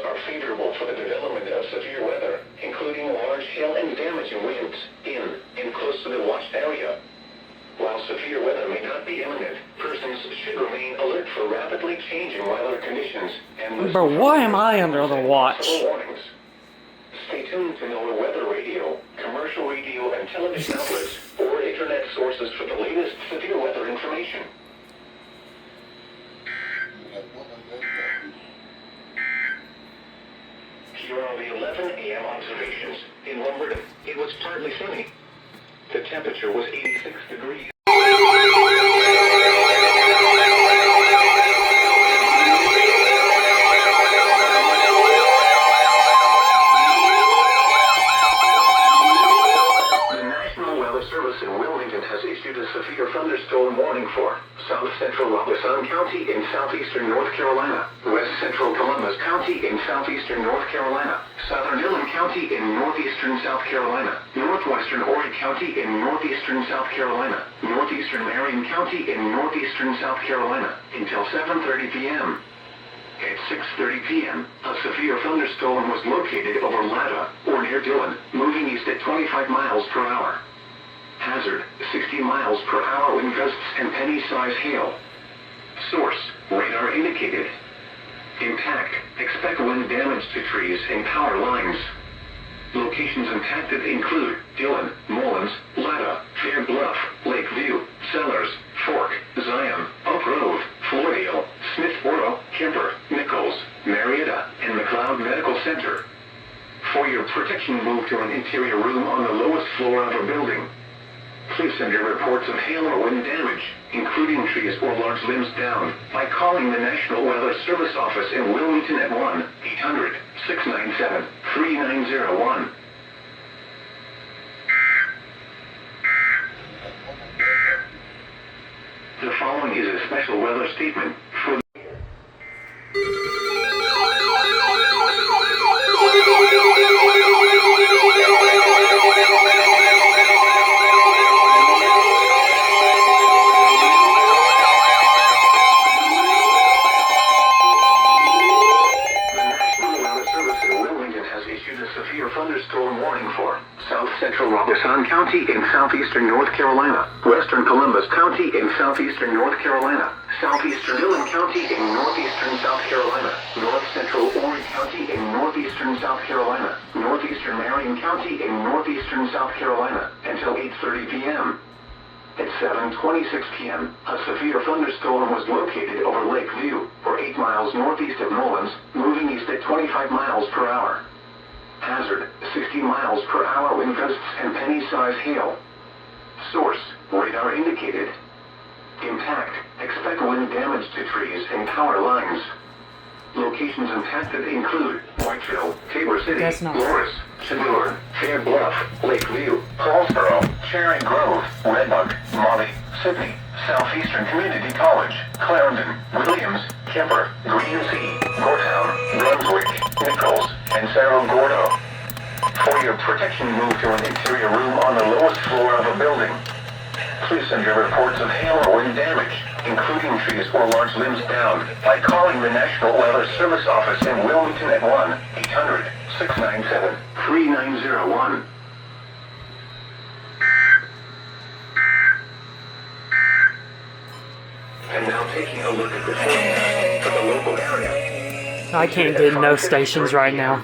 are favorable for the development of severe weather, including large hail and damaging winds in and close to the watched area. While severe weather may not be imminent, persons should remain alert for rapidly changing weather conditions and But why am I under the watch? warnings. Stay tuned to NOAA weather radio, commercial radio and television outlets, or internet sources for the latest severe weather information. Here are the 11 a.m. observations. In Lumberton, it was partly sunny. The temperature was 86 degrees. The National Weather Service in Wilmington has issued a severe thunderstorm warning for South Central Robeson County in southeastern North Carolina, West Central Columbus County in southeastern North Carolina, Southern Dillon County in northeastern South Carolina, Northwestern Horry County in northeastern South Carolina, northeastern Marion County in northeastern South Carolina, until 7:30 p.m. At 6:30 p.m., a severe thunderstorm was located over Latta, or near Dillon, moving east at 25 miles per hour. Hazard, 60 miles per hour wind gusts and penny-size hail. Source, radar indicated. Impact, expect wind damage to trees and power lines. Locations impacted include Dillon, Mullins, Latta, Fair Bluff, Lakeview, Sellers, Fork, Zion, Oak Grove, Floydale, Smithboro, Kemper, Nichols, Marietta, and McLeod Medical Center. For your protection, move to an interior room on the lowest floor of a building. Please send your reports of hail or wind damage, including trees or large limbs down, by calling the National Weather Service office in Wilmington at 1-800-697-3901. The following is a special weather statement for severe thunderstorm warning for South Central Robeson County in southeastern North Carolina, Western Columbus County in southeastern North Carolina, southeastern Dillon County in northeastern South Carolina, North Central Horry County in northeastern South Carolina, northeastern Marion County in northeastern South Carolina, until 8:30 p.m. At 7:26 p.m., a severe thunderstorm was located over Lakeview, or 8 miles northeast of Mullins, moving east at 25 miles per hour. Hazard, 60 miles per hour wind gusts and penny-size hail. Source, radar indicated. Impact, expect wind damage to trees and power lines. Locations impacted include Whiteville, Tabor City, Loris, Shadur, Fair Bluff, Lakeview, Paulsboro, Cherry Grove, Redbud, Molly, Sydney, Southeastern Community College, Clarendon, Williams, Kemper, Green Sea, Gortown, Brunswick, Nichols, and Cerro Gordo. For your protection, move to an interior room on the lowest floor of a building. Please send your reports of hail or wind damage, including trees or large limbs down, by calling the National Weather Service office in Wilmington at 1-800-697-3901. And now taking a look at the forecast for the local area. I can't get no stations right now.